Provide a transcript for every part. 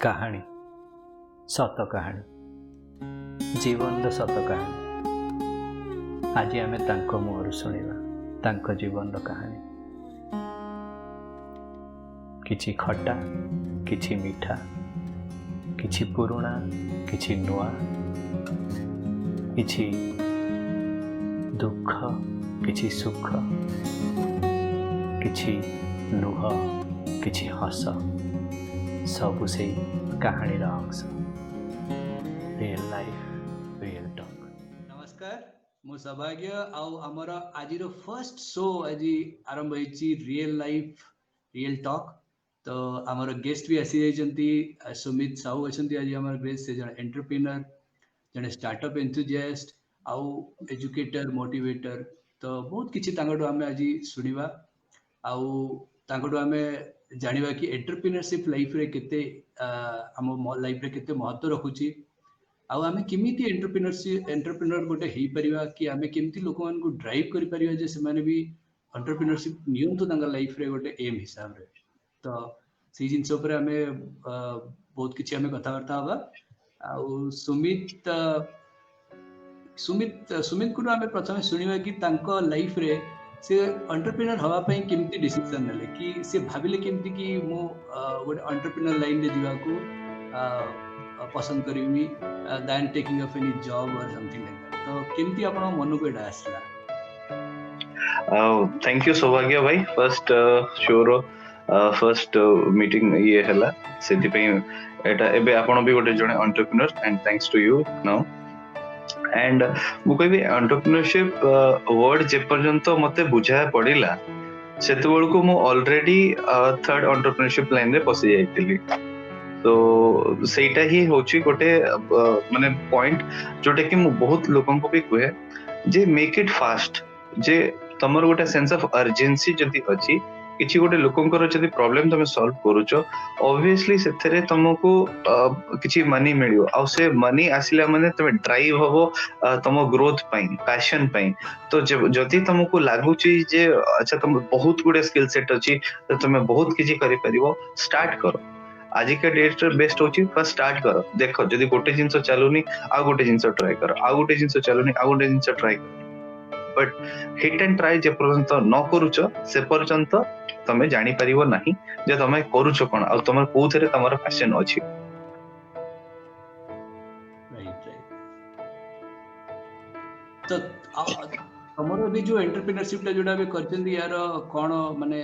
कहानी सत कहानी जीवन सत कहानी आज आमे तांको मुहरु सुनिबा तांको जीवन कहानी किछि खट्टा किछि मीठा किछि पुराणा किछि नुआ किछि दुख किछि सुख किछि लुह किछि हस सबु से कहानी अंश रियल लाइफ रियल टॉक। नमस्कार मु सौभाग्य आउ आमर आज फर्स्ट शो आज आरंभ होइछि रियल लाइफ रियल टॉक। तो आमर गेस्ट भी आसी जाइछन्ती सुमित साहू अछन्ती आज आमर गेस्ट से जन एंटरप्रेन्योर जन स्टार्टअप एंथुसियास्ट आउ एजुकेटर मोटिवेटर। तो बहुत किछि तांगडो हमें आज सुनिबा आउ तांगडो हमें जानिबा कि एंटरप्रेन्योरशिप लाइफ रे केते हम लाइफ रे केते महत्व रखुची आउ आमे केमिति एंटरप्रेन्योर गोटे हेई परिबा कि आमे केमिति लोक मान को ड्राइव करि परिबा जे से माने भी एंटरप्रेन्योरशिप नियंतु तांगा लाइफ रे गोटे एम हिसाब रे। तो सी जिंस ऊपर आमे बहुत किछि आमे कथा वार्ता हबा आउ सुमित सुमित सुमित को आमे प्रथमे सुनिबा कि तांको लाइफ रे से एंटरप्रेन्योर हवा पई केमिति डिसीजन नेले कि से भाबिले केमिति कि मो गोटे एंटरप्रेन्योर लाइन रे जीवा को पसंद करिवि than taking up any job or something like that. तो केमिति आपण मन को एडा आसला? थैंक यू सौभाग्य भाई फर्स्ट शो फर्स्ट मीटिंग ये हला सेति पे एटा एबे आपण भी गोटे जने entrepreneur and thanks to you now and मु कहबी एंटरप्रेन्योरशिप वर्ड जे पर्यंत मते बुझा पड़िला सेते बेलको मु ऑलरेडी थर्ड एंटरप्रेन्योरशिप लाइन रे पसि जाइतिली। तो सेटा ही होची गोटे माने पॉइंट जोटे कि मु बहुत लोगन को भी कहे जे मेक इट फास्ट जे तमर गोटे सेंस ऑफ अर्जेंसी जदी अछि किछि गोटे लोकंकर जदी प्रॉब्लम तमे सॉल्व करूचो ऑब्वियसली सेथरे तुमको किछि मनी मिलियो आ से मनी आसिला माने तमे ड्राइव हबो तम ग्रोथ पई पैशन पई। तो जदी तुमको लागुची जे अच्छा तुम बहुत गुडे स्किल सेट अछि तो तुमे बहुत किछि करि परिबो स्टार्ट करो। आज के डेट रे बेस्ट होची फर्स्ट स्टार्ट करो देखो जदी गोटे जिंस चालुनी आ गोटे जिंस ट्राई करो आ गोटे जिंस चालुनी आ गोटे जिंस ट्राई करो बट हिट एंड ट्राई जे पर्यंत न करूचो से पर्यंत तमे जानि परिबो नाही जे तमे करूचो कोन आ तमर कोथरे तमर पैशन अछि। Right right. तो तमरो भी जो एंटरप्रेन्योरशिप ला जोडा बे करचंदी यार कोन माने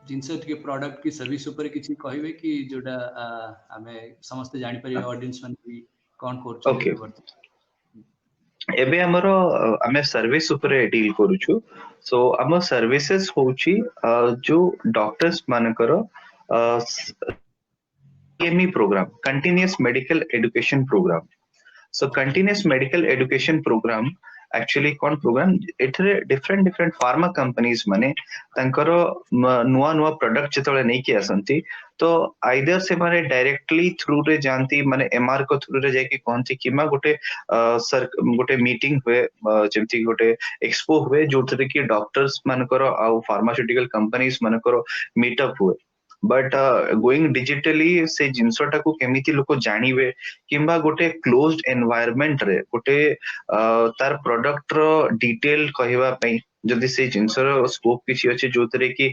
जिनसे के प्रोडक्ट की सर्विस ऊपर किछि कहिबे कि जोडा हमें समस्त जानि परिबे ऑडियंस मन भी कोन करचो ओके एबे हमरो हमें सर्विस ऊपर डील करूछु। सो हम सर्विसेज होची जो डॉक्टर्स मानकर केमी program continuous medical education program. So continuous medical education program actually कौन प्रोग्राम एथरे डिफरेंट डिफरेंट फार्मा कंपनीज माने तांकर नुआ नुआ प्रोडक्ट जतले नै कि आसंती तो आइदर से माने डायरेक्टली थ्रू रे जानती माने एमआर को थ्रू रे जाके कोनती किमा गोटे सर गोटे मीटिंग हुए जेमती गोटे एक्सपो हुए जोथरे कि डॉक्टर्स मानकर आ फार्मास्यूटिकल कंपनीज मानकर मीटअप हुए बट गोइंग डिजिटली से जिनसटा को केमिति लोक जानिबे किंबा गोटे क्लोज्ड एनवायरनमेंट रे गोटे तार प्रोडक्ट रो डिटेल कहबा पई जदि से जिनसर स्कोप किछि अछि जोतरे कि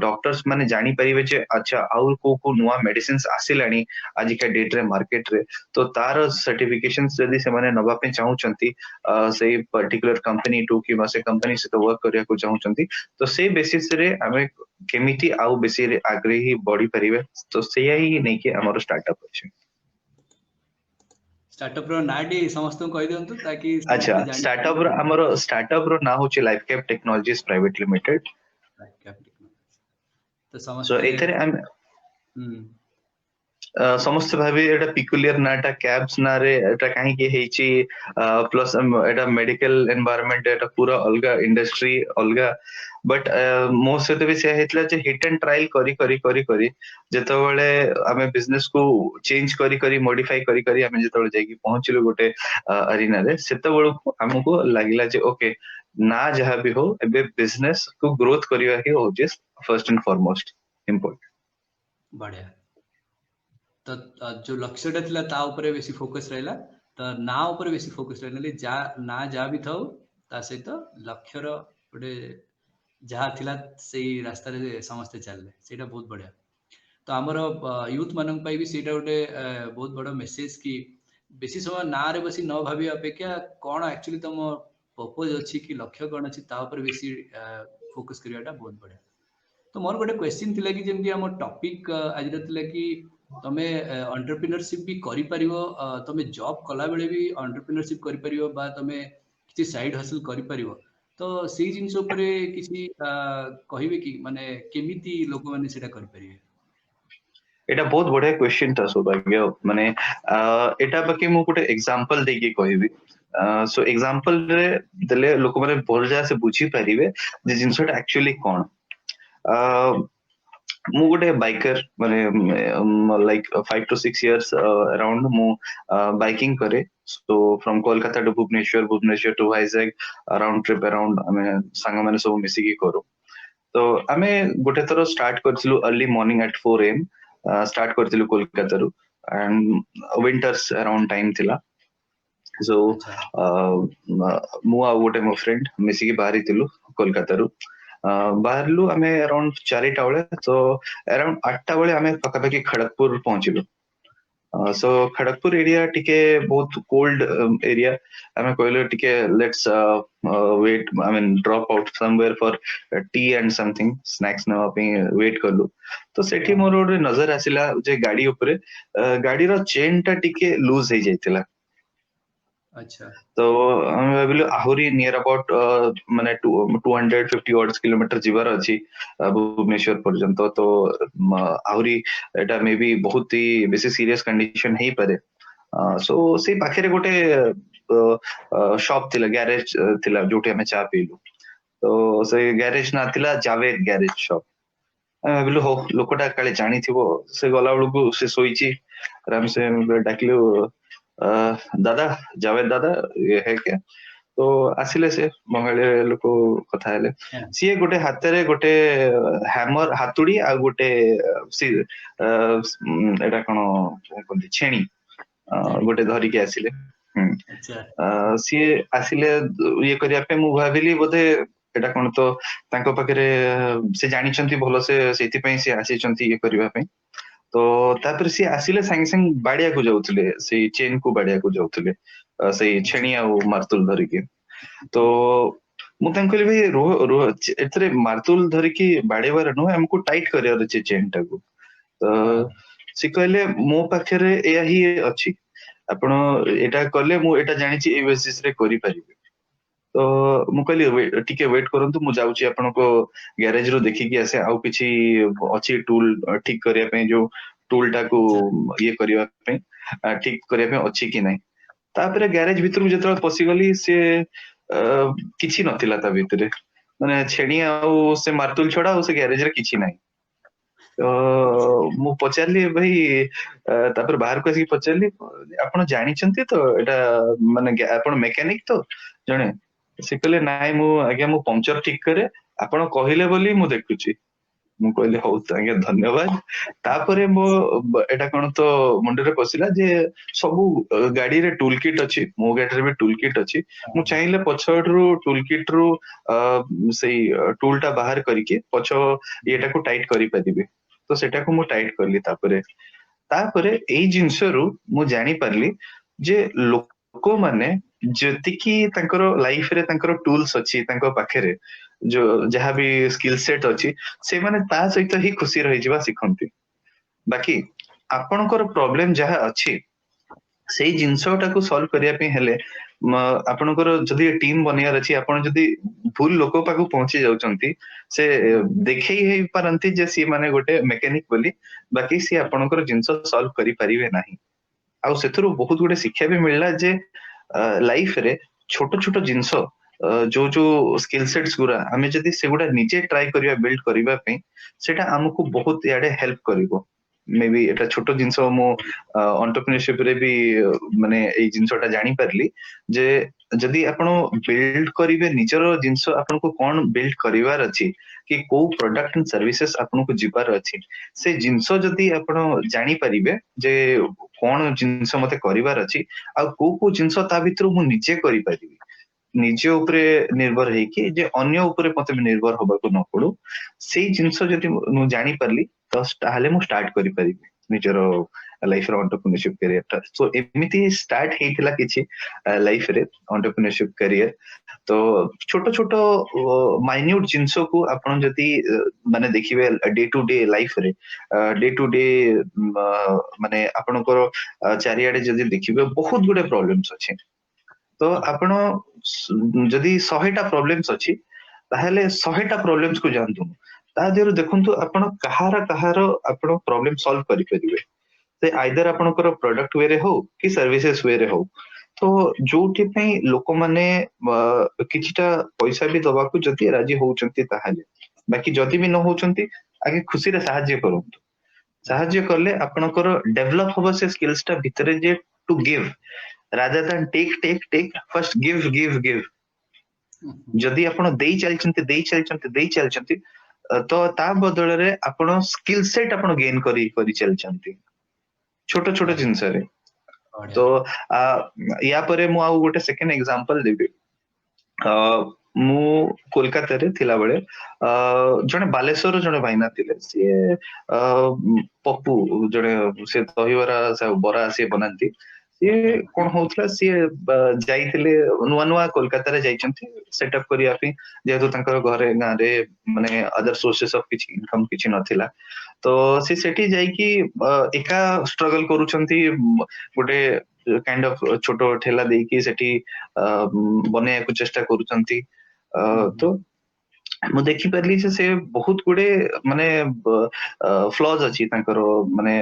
डॉक्टर्स माने जानि परिबे जे अच्छा आउर को नुवा मेडिसिन्स आसिलानी आज के डेट रे मार्केट रे तो तार सर्टिफिकेशंस जदि से माने नबा पे चाहउचंती से पर्टिकुलर कंपनी टू कि से कंपनी से वर्क करिया को चाहउचंती तो से बेसिस रे हमें केमिति आउ बेसी रे आग्रही बॉडी परिबे तो सेया ही नै कि हमर स्टार्टअप अछि। स्टार्टअप रो नाडी समस्त को कहि दियंतु ताकि अच्छा स्टार्टअप रो हमर स्टार्टअप रो ना होची life cap technologies private limited. Life cap technology तो समस्त सो एथरे समस्त भाबी एटा पिकुलियर नाटा कैब्स ना रे एटा काहे के हेची प्लस एटा मेडिकल एनवायरनमेंट एटा पूरा अलगा इंडस्ट्री अलगा बट मो से भी से हेतला जे हिट एंड ट्रायल करी करी करी करी जेतो बेले हमें बिजनेस को चेंज करी करी मॉडिफाई करी करी हमें जेतो बेले जाई पहुंचलो गोटे अरीना रे सेतो बेले हमको लागिला जे ओके ना जहां भी हो एबे बिजनेस को ग्रोथ करिवा ही हो जे फर्स्ट एंड फॉरमोस्ट इंपोर्टेंट। बढ़िया ତ जो लक्ष्यटा थिला ता उपरे बेसी फोकस रहला, तो ना उपरे बेसी फोकस रहला जा ना जा भी थाउ ता सहित लक्ष्यर गोटे जहाँ थिला सेई रास्ता रे समस्ते चलले, सेटा बहुत बढ़िया। तो आमर यूथ मानक पाई भी सेटा गोटे बहुत बड़ मेसेज कि बेसी समय ना रे बसी न भाबी अपेक्षा कौन एक्चुअली तुम पर्पज अच्छी कि लक्ष्य कौन अच्छी ता ऊपर बेसी फोकस करवाटा बहुत बढ़िया। तो मोर गोटे क्वेश्चन थिला कि जेमती हम टॉपिक आज थिला कि तमे एंटरप्रेन्योरशिप भी करि परिवो, तमे जॉब कला बेले भी एंटरप्रेन्योरशिप करि परिवो बा तमे किछि साइड हसल करि परिवो। तो सेई जिंस ऊपर किछि कहिबे कि माने केमिति लोक माने सेटा करि परिबे? एटा बहुत बढ़िया क्वेश्चन था सौभाग्य माने एटा बाकी मु गोटे एग्जांपल देके कहबी। सो एग्जांपल रे देले लोक माने भलजा से बुझी परिबे जे जिंसटा एक्चुअली कोन। मु गोटे बाइकर माने लाइक 5 to 6 years अराउंड मु बाइकिंग करे। So from Kolkata to Bhubaneswar, Bhubaneswar to Vizag around trip around हमें सांग माने सब मिसिकी करू। तो आमे गोटे थरो स्टार्ट करथिलु early morning at 4 AM start करथिलु कोलकाता रु एंड विंटर्स अराउंड टाइम थिला। सो अच्छा मु आ गोटे मो फ्रेंड मिसिकी बाहरी थिलु कोलकाता रु बाहरलु आमे अराउंड 4टा बेले। तो अराउंड 8टा बेले आमे पकापकी खड़गपुर पहुंचिलु। सो खड़गपुर एरिया टिके बहुत कोल्ड एरिया। आमे कहले टिके let's wait I mean drop out somewhere for tea and something snacks नवा पे वेट करलु। तो सेठी मोर गोटे नजर आसिला जे गाड़ी ऊपर गाड़ी रो चेन टा टिके लूज हो जाइतिला। अच्छा तो हम भाबिलु आहुरी नियर अबाउट माने 250 odds किलोमीटर जीवार अछि भुवनेश्वर पर्यंत। तो आहुरी एटा मे बी बहुत ही बेसी सीरियस कंडीशन हेई पारे। सो से पाखरे गोटे शॉप थिला, गैरेज थिला जोटे हमें चा पीलु। तो से गैरेज ना थिला जावेद गैरेज शॉप। भाबिलु हो लोकटा काले जानी थिबो। से गला बेलकु से सोईची आराम से डाकिलु दादा जावेद दादा ये है क्या। तो आसिले से बंगाली लोक कथा हेले। सी गोटे हाथ गोटे हैमर हातुड़ी आ गोटे एटा कोन छेणी गोटे धरिके आसिले। अच्छा सी आसिले ये करिया पे मु भाबिली बोधे एटा कोन तो तांको पाखरे से जानिचंती भलो से सेति पई से आसीचंती ये करिवा पे। तो तापर सी आसिले संग संग बाड़िया को जाउतले, से चेन को बाड़िया को जाउतले से छेणी आ मार्तुल धरिके। तो मु तांको कहली भाई रोह रोह एतरे मार्तुल धरिकी बाड़ेवार नो हमको टाइट करियार अछि चेन टाको। तो सी कहले मो पाखरे एया ही अछि, आपण एटा करले मु एटा जानिछि ए बेसिस रे करि परिबे। तो मु कहली टिके वेट करंतु मु जाउछि आपनको गैरेज रो देखिकी आसे आउ किछि अछि टूल ठीक करिया पे जो टूल टाको ये करिया पे ठीक करिया पे अछि कि नै। तापरे गैरेज भीतर जेतरा पसी गली से किछि नथिला ता भीतरे माने छेणी आउ से मार्तुल छडा आउ से गैरेज रे किछि नै। तो मु पचारली भाई तापर बाहर को आसी पचारली आपण जानिचंती तो एटा माने आपण मेकानिक तो जणे। से कहले नाइ मु आज्ञा मु पंक्चर ठीक करे, आपण कहिले बोली मु देखुची। मु कहले हौ आज्ञा धन्यवाद। तापरे मो एटा कोन तो मुंडरे पसिला जे सबु गाड़ी रे टूल किट अछि, मो गाड़ी रे भी टूल किट अछि। मु चाहिले पछडरू टूल किट रू सेई टूल टा बाहर करिके पछ एटा को टाइट करि परिबे। तो सेटा को मु टाइट करली। तापरे एई जिंसरू मु जानि पारली जे लोक माने जतिकी तांकर लाइफ रे तांकर टूल्स अछि तांको पाखरे जो जहां भी स्किल सेट अछि से माने ता सहित ही खुशी रहि जिबा सिखंती। बाकी आपणकर प्रॉब्लम जहां अछि सेई जिंसटाको सॉल्व करिया पे हेले आपणकर जदी टीम बनियार अछि, आपण जदी भूल लोक पाखु पहुंची जाउचंती से देखै हे परंती जे सी माने गोटे मैकेनिक बोली, बाकी सी आपणकर जिंस सॉल्व करि परिबे नाही। आ सेथुरु बहुत गुडे शिक्षा भी मिलला जे लाइफ रे छोट छोट जिंस जो जो स्किल सेट्स गुरा हमें जदी सेगुडा निजे ट्राई करिया बिल्ड करिबा पे सेटा हमकु बहुत याडे हेल्प करिवो। मे बी एटा छोट जिंस मो एंटरप्रेन्योरशिप रे भी माने ए जिंसटा जानि परली जे जदि आपण बिल्ड करिवे निजर जिंस आपन को कोन बिल्ड करिवार अछि कि को प्रोडक्ट एंड सर्विसेज आपन को जिबार अछि से जिंस जदि आपण जानि परिबे जे कोन जिंस मते करिवार अछि आ को जिंस ता भितर मु निजे करि परिबी निजे ऊपर निर्भर है कि जे अन्य ऊपर मते निर्भर होबा को न पड़ो सेई जिंस जदि मु जानि परली तो ताहाले मु स्टार्ट करि परिबी निजर लाइफ रो एंटरप्रेन्योरशिप करियर ता सो एमिति स्टार्ट हेतिला किछि लाइफ रे एंटरप्रेन्योरशिप करियर तो छोट छोट माइन्यूट जिंसो को आपण जदि माने देखिबे डे टू डे लाइफ रे डे टू डे माने आपणकर चारियाडे जदि देखिबे बहुत गुडे प्रॉब्लम्स अछि तो आपण जदि 100टा प्रॉब्लम्स अछि ताहेले 100टा प्रॉब्लम्स को जानतु ता देर देखंतु आपण कहार आपण प्रॉब्लम सॉल्व करि परिबे से आइदर आपणकर प्रोडक्ट वे रे हो कि सर्विसेज वे रे हो तो जोठी पई लोक माने किछिटा पैसा भी दबा को जति राजी होउचंती ताहाले बाकी जति भी न होउचंती आगे खुशी रे सहाय्य करंतु सहाय्य करले आपणकर डेवलप होबो से स्किल्स टा भितरे जे to give rather than take first give जदि आपण देई चलचंती तो ता बदल रे आपण स्किल सेट आपण गेन करी चलचंती छोट छोट जिंस रे तो या परे मु आउ गोटे सेकंड एग्जांपल देबी मु कोलकाता रे थिला बेले जने बालेश्वर जने भाईना थिले से पप्पू जने से दहीवरा से बरा से बनांती ये कोन होतला से जाइथिले नुवा नुवा कोलकाता रे जाइचंती सेटअप करिया पे जेहेतु तांकर घरे गां रे माने अदर सोर्सेस ऑफ किछि इनकम किछि नथिला तो से सेठी जाई कि एका स्ट्रगल करूचंती गोटे काइंड ऑफ छोटो ठेला देई कि सेठी बने को चेष्टा करूचंती तो मु देखि परली से बहुत गुडे माने फ्लॉज अछि तांकर माने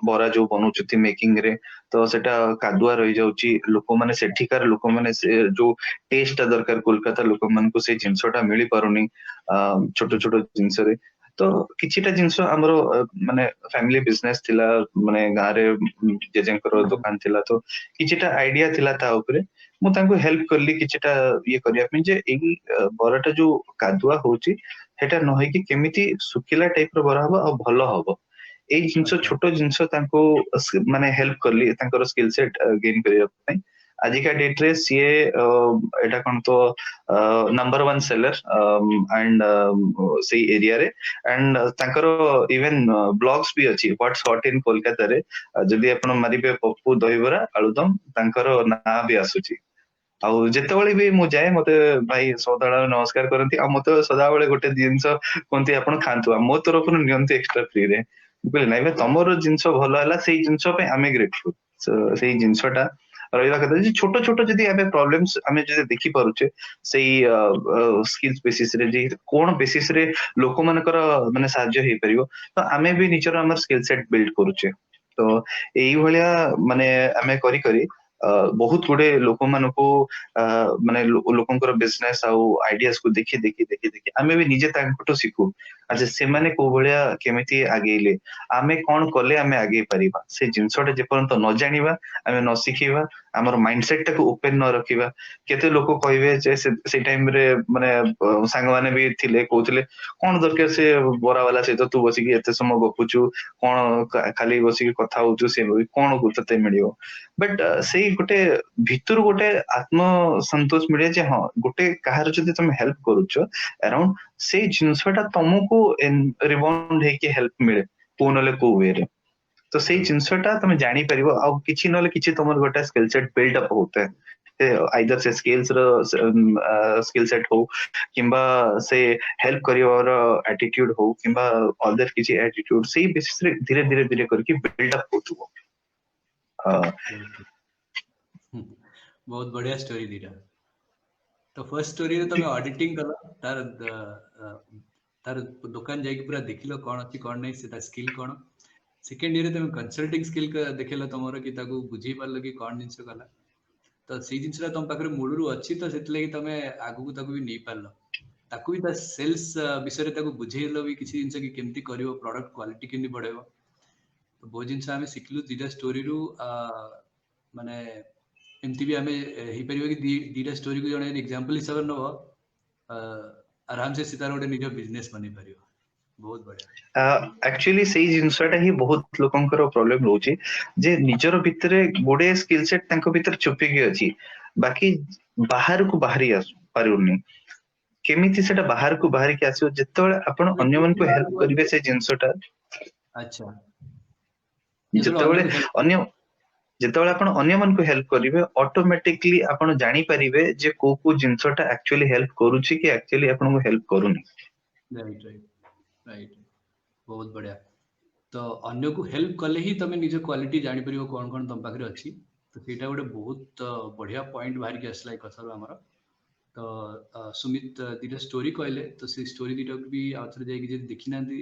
बरा जो बनउचती मेकिंग रे तो सेटा कादुआ रही जाउची लोक माने सेठिकार लोक माने से जो टेस्ट दरकार कोलकाता लोक मान को से जिंसटा मिली पारुनी छोटो छोटो जिंस रे तो किछिटा जिंस हमरो माने फैमिली बिजनेस थिला माने गारे जेजेंकर दुकान थिला तो किछिटा आइडिया थिला ता ऊपरे मु तांको हेल्प करली किछिटा ये करिया पे जे एई बराटा जो कादुआ होची हेटा न होई कि केमिति सुकिला टाइप रो बरा हबो आ भलो हबो एई जिंस छोटो जिंस तांको माने हेल्प करली तांकर स्किल सेट गेन करिया पई आजिका डेट रे सीए एटा कोन तो नंबर 1 सेलर एंड सेई एरिया रे एंड तांकर इवन ब्लॉग्स भी अछि व्हाट्स हॉट इन कोलकाता रे जदि आपण मारिबे पप्पू दहीबरा आलुदम तांकर ना भी आसुची आउ जेतेबेले भी मु जाए मते भाई सदाळा नमस्कार करंती आ मते सदाबेले गोटे जिंस कोनती आपण खांतु मो तरफ नियंती एक्स्ट्रा फ्री रे बुझले ना बे तमरो जिंस भलो हला सेई जिंस पे आमे ग्रेटफुल सेई जिंसटा रहिबा कथा जे छोटो छोटो जदि आमे प्रॉब्लम्स आमे जदि देखि पारुचे सेई स्किल्स बेसिस रे जे कोन बेसिस रे लोक मानकर माने साहाय्य हे परिबो तो आमे भी निचर हमर स्किल सेट बिल्ड करूचे तो एई भलिया माने आमे करी करी बहुत गुडे लोक मानको माने लोकंकर बिजनेस आउ आइडियाज को देखि देखि देखि देखि आमे भी निजे तांकटो सिखु अच्छा से माने को भलिया केमिति आगेले आमे कोन कले आमे आगे परिबा से जिंसटा जे परंत न जानिबा आमे न सिखिबा हमर माइंडसेट टाको ओपन न रखिबा केते लोक कहिबे जे से टाइम रे माने संग माने भी थिले कहउतले कोन दरकार से बोरा वाला से तो तू बसी के एते समय गपुचू कोन खाली बसी के कथा होचू से कोन गुतते मिलियो बट सेई गोटे भितर गोटे आत्म संतोष मिले जे हां गोटे कहार जदि तुम हेल्प करूचो अराउंड से जिंसटा तुमको रिबाउंड हे के हेल्प मिले को नले को वे रे तो सेई जिंसटा तुम जानि परिबो आ किछि नले किछि तुमर गोटे स्किल सेट बिल्ड अप होता है आइदर से स्किल्स रो स्किल सेट हो किंबा से हेल्प करिवर एटीट्यूड हो किंबा अदर किछि एटीट्यूड सेई बेसिस रे धीरे धीरे धीरे करके बिल्ड अप होतुबो बहुत बढ़िया स्टोरी दीरा तो फर्स्ट स्टोरी रे तमे ऑडिटिंग कला तार तार दुकान जाई पूरा देखिलो कोन अछि कोन नै से स्किल कोन सेकंड ईयर तमे कंसल्टिंग स्किल देखिलो तमरो कि ताको बुझी पारलो कि कोन जिंस कला तो से जिंसरा तम पाखरे मूलरू अछि तो सेतले कि तमे आगु को ताको भी नै पारलो ताको भी ता सेल्स विषय रे ताको बुझेलो भी किछि जिंस कि केमती करिवो प्रोडक्ट क्वालिटी केमती बढ़ेबो तो बहुत जिंस आमे सिखलु दिटा स्टोरी रु माने एमती भी आमे हे परिबा कि दीटा स्टोरी को जणे एग्जांपल हिसाब रे नबो आराम से सितार गोटे निज बिजनेस बनी परिबो बहुत बढ़िया एक्चुअली सेही जिनसटा ही बहुत लोकंकर प्रॉब्लम रोची जे निजर भितरे गोडे स्किल सेट तांको भितर छुपी के अछि बाकी बाहर को बाहरी आस पारुनी केमिति सेटा बाहर को बाहर के आसीओ जेतेबेले आपण अन्य मन को हेल्प करिवे से जिनसटा अच्छा जेतेबेले अन्य जेतेबेले आपण अन्य मन को हेल्प करिवे ऑटोमेटिकली आपण जानि परिवे जे को जिनसटा एक्चुअली हेल्प करूची कि एक्चुअली आपण को हेल्प करूनी राइट राइट राइट बहुत बढ़िया तो अन्य को हेल्प कले ही तमे निज क्वालिटी जानि परिबो कोन कोन तम पाखरे अछि तो सेटा गोटे बहुत बढ़िया पॉइंट बाहर के असला कथारो हमर तो सुमित दीटा स्टोरी कहले तो से स्टोरी दीटा भी आउथरे जाई कि देखि नांती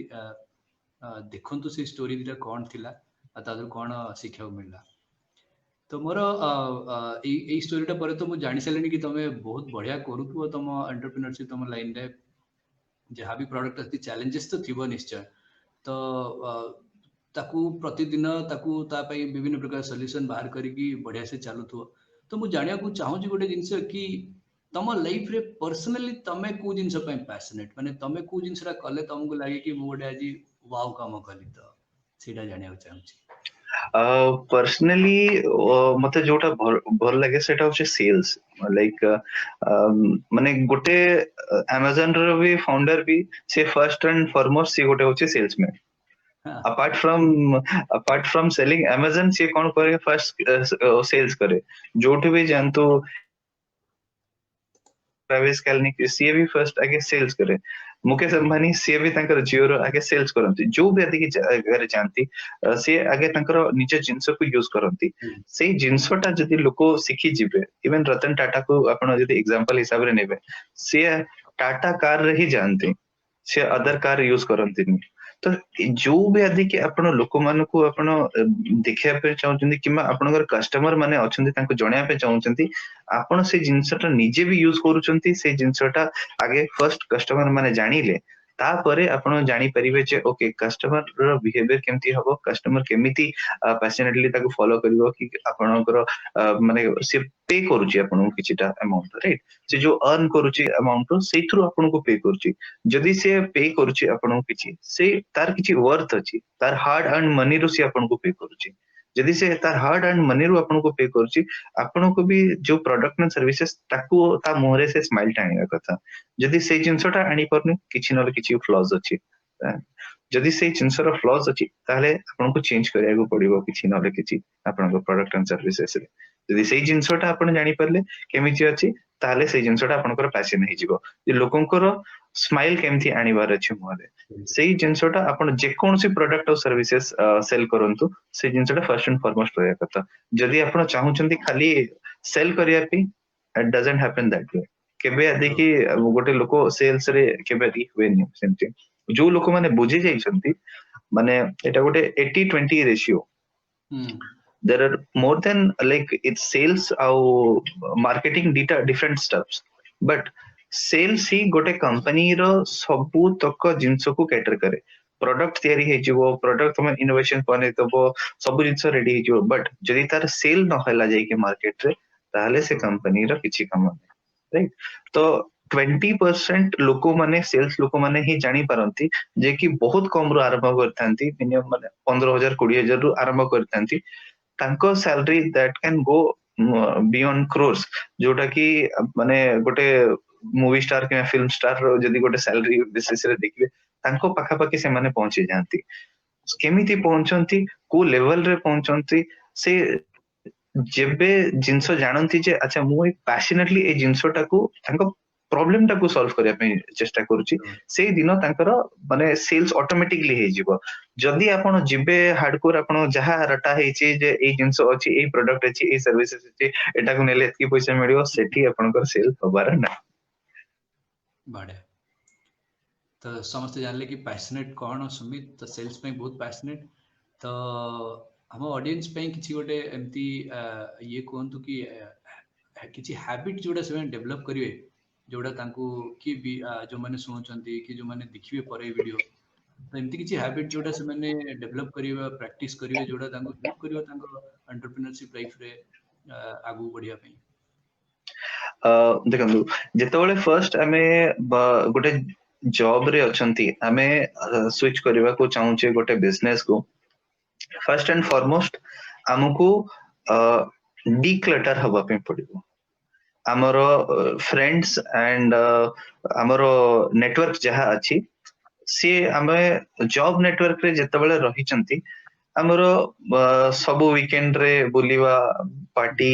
देखंतु से स्टोरी दीटा कोन थिला आ तादर कोन शिक्षा मिलला तो मोर ए स्टोरीटा पर तो मु जानि सालेनी कि तमे बहुत बढ़िया करूथु तम एंटरप्रेन्योरशिप तम लाइन रे जहाँ भी प्रोडक्ट अच्छी चैलेंजेस तो थी निश्चय तो ताकू प्रतिदिन ताकू तापाई विभिन्न प्रकार सॉल्यूशन बाहर करके बढ़िया से चालू तो मुझे जानिया को चाहूँ गोटे जिनस कि तम लाइफ रे पर्सनली तमे को जिनस पैशनेट माने तमे को जिनसरा कले तुमको लगे कि मु गोटे आज वाव काम कली तो सेटा जानिया चाहूँ पर्सनली मते जोटा भल लगे सेटा होचे सेल्स लाइक माने गोटे अमेजन रो भी फाउंडर भी से फर्स्ट एंड फॉरमोस्ट से गोटे होचे salesman apart from selling Amazon से कौन करे फर्स्ट सेल्स करे जोठी भी जानतो ट्रेविस कैल्निक सी भी फर्स्ट आगे सेल्स करे मुकेश अंबानी सी भी तांकर जियो रो आगे सेल्स करंती जो भी आदि अगर जानती से आगे तांकर निज जिंस को यूज करंती सेही जिंसटा जदी लोको सिखि जिवे इवन रतन टाटा को आपण जदी एग्जांपल हिसाब रे नेबे से टाटा कार रे ही जानती से अदर कार यूज करंती तो जो भी आदि कि आपण लोक मान को आपण देखिया पे चाहउछंती किमा आपनकर कस्टमर माने अछंती तांको जणिया पे चाहउछंती आपण से जिंसटा निजे भी यूज करूछंती से जिंसटा आगे फर्स्ट कस्टमर माने जानिले तापरे आपण जानि परिबे जे ओके कस्टमर रो बिहेवियर केमती हबो कस्टमर केमिति पैशनेटली ताको फॉलो करिवो कि आपनकर माने से पे करूची आपण किछिटा अमाउंट राइट से जो अर्न करूची अमाउंट से थ्रू आपण को पे करूची जदी से पे करूची आपण किछि से तार किछि वर्थ अछि तार हार्ड अर्न मनी रो से आपण को पे करूची जदी से तार हार्ड अर्न मनी रो आपण को पे करूची आपण को भी जो प्रोडक्ट एंड सर्विसेज ताको ता मोहरे से स्माइल टाणिया कथा जदी से जिंसटा आनी परनी किछि न किछि फ्लॉज अछि जदी से जिंसर फ्लॉज अछि ताले आपण को चेंज करिया को पड़िबो किछि न किछि आपण को प्रोडक्ट एंड सर्विसेज रे जदी से जिंसटा आपण जानि परले केमिति अछि ताले से जिंसटा आपनकर पैशन हे जिवो जे लोकंकर स्माइल केमथि आनिबार अछि मोहरे सेही जिंसटा आपण जे कोनसी प्रोडक्ट और सर्विसेज सेल करंतु से जिंसटा फर्स्ट एंड फॉरमोस्ट रहया कथा जदी आपण चाहउचंती खाली सेल करिया पे it doesn't happen that way केबे आदि कि गोटे लोको सेल्स रे केबे री हुएनी सेमति जो लोक माने बुझी जाइछंती माने एटा गोटे 80-20 ratio there are more than like it's sales au marketing data different stuffs but sales ही गोटे कंपनी रो सबु तक जिंस को कैटर करे प्रोडक्ट तयारी हे जिवो प्रोडक्ट हम इनोवेशन पने तबो सब जिंस रेडी हे जिवो बट जदी तार सेल न होला जाय के मार्केट रे ताले से कंपनी रो किछि काम नै राइट तो 20% लोको माने सेल्स लोको माने ही जानी पारंती जे कि बहुत कम रो आरंभ करथांती मिनिमम माने 15000 20000 रो आरंभ करथांती तांको salary that can go beyond crores जोटा कि माने गोटे मूवी स्टार के फिल्म स्टार जदी गोटे सैलरी बेसिस रे देखिबे तांको पाखा पाखी से माने पहुंची जानती केमिति पहुंचंती को लेवल रे पहुंचंती से जेबे जिंसो जानंती जे अच्छा मु पैशनेटली ए जिंसोटा को तांको प्रॉब्लम टा को सॉल्व करिया पे चेष्टा करूची से दिन तांकर माने सेल्स ऑटोमेटिकली हे जिवो जदी आपण जिबे हार्डकोर आपण जहा रटा हेची जे ए जिंस अछि ए प्रोडक्ट अछि ए सर्विसेज अछि एटा को नेले एतकी पैसा मिलियो सेठी आपनकर सेल होबार ना बढ़िया तो समस्त जानले कि पैशनेट कौन सुमित तो सेल्स पे बहुत पैशनेट तो हम ऑडियंस पे किछि गोटे एमती ये कहंतु कि किछि हैबिट जोडा से डेवलप करिवे जोडा तांको कि जो माने सुनुचंती कि जो माने देखिबे परे वीडियो तो एमती किछि हैबिट जोडा से माने डेवलप करिवे प्रैक्टिस करिवे जोडा तांको हेल्प करियो तांको एंटरप्रेन्योरशिप लाइफ रे आगु बढ़िया पे देखंतु जेतेबेले फर्स्ट आमे गोटे जॉब रे अछंती आमे स्विच करबा को चाहूचे गोटे बिजनेस को फर्स्ट एंड फॉरमोस्ट हमको डिक्लटर हवा पे पड़िबो हमर फ्रेंड्स एंड हमर नेटवर्क जहा अछि सी आमे जॉब नेटवर्क रे जेतेबेले रहिचंती हमर सब वीकेंड रे बुलिवा पार्टी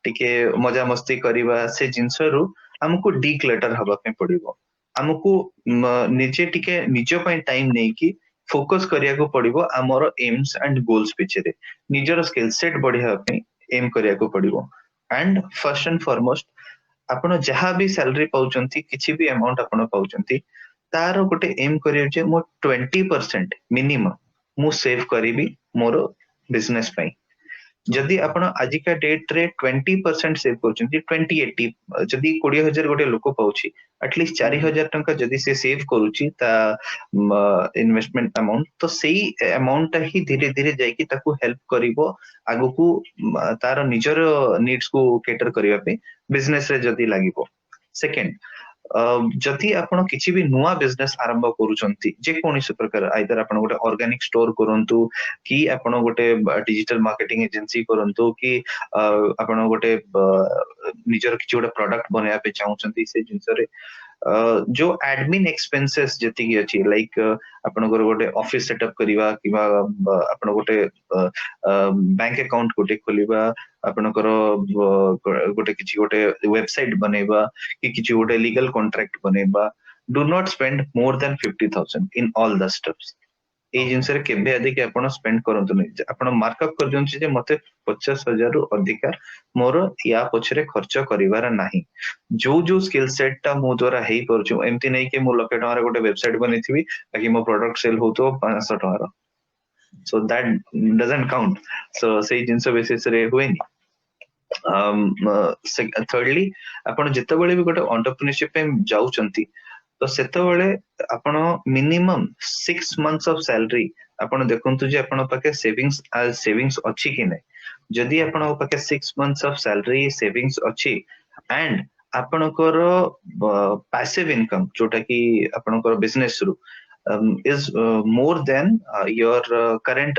टिके मजा मस्ती करिवा से जिंस रु हमको डिक्लटर हवा पे पड़िबो हमको निजे टिके निजो पे टाइम नै कि फोकस करिया को पड़िबो हमर एम्स एंड गोल्स पिछे रे निजर स्किल सेट बढ़िया पे एम करिया को पड़िबो एंड फर्स्ट एंड फॉरमोस्ट आपण जहां भी सैलरी पाउचंती किछि भी अमाउंट आपण पाउचंती तार गोटे एम करियो जे मो 20% मिनिमम मु सेव करिबी मोर बिजनेस पई जदि आपण आजिका डेट रे 20% सेव करछंती 2080 जदि 20000 गोटे लोक पाउची एटलीस्ट 4000 टंका जदि से सेव करूची ता इन्वेस्टमेंट अमाउंट तो सेही अमाउंट ही धीरे धीरे जाई कि ताकू हेल्प करिवो आगु को तार निजर नीड्स को केटर करिया पे बिजनेस रे जदि लागिवो सेकंड जदि आपण किछि भी नुवा बिजनेस आरंभ करूचंती जे कोनोसी प्रकार आइदर आपण गोटे ऑर्गेनिक स्टोर करंतु कि आपण गोटे डिजिटल मार्केटिंग एजेंसी करंतु कि आपण गोटे निजर किछि गोटे प्रोडक्ट बनाया पे चाहूचंती से जिंस रे जो एडमिन एक्सपेंसेस जति की अछि लाइक आपण गोटे ऑफिस सेटअप करिवा किबा आपण गोटे बैंक अकाउंट गोटे खोलिबा आपणकर गोटे किछि गोटे वेबसाइट बनेबा कि किछि गोटे लीगल कॉन्ट्रैक्ट बनेबा do not spend more than 50000 in all the steps ए जिंस रे केबे आदि के आपण स्पेंड करंतु नै आपण मार्कअप कर दियंछि जे मते 50000 रु अधिक मोर या पछरे खर्च करिवार नाही जो स्किल सेट ता मो द्वारा हेई परछु एमति नै के मो लके टका गोटे वेबसाइट बनेथिबी ताकि मो प्रोडक्ट सेल होतो 500 टका so that doesn't count so say jeans basis रे हुएनी thirdly आपण जेतेबेले भी गोटे एंटरप्रेन्योरशिप पे जाउचंती तो सेतेबेले आपण मिनिमम 6 months ऑफ सैलरी आपण देखंतु जे आपण पाके सेविंग्स अछि कि नै जदि आपण पाके 6 months ऑफ सैलरी सेविंग्स अछि एंड आपणकर पैसिव इनकम जोटा कि आपणकर बिजनेस रु is more than your current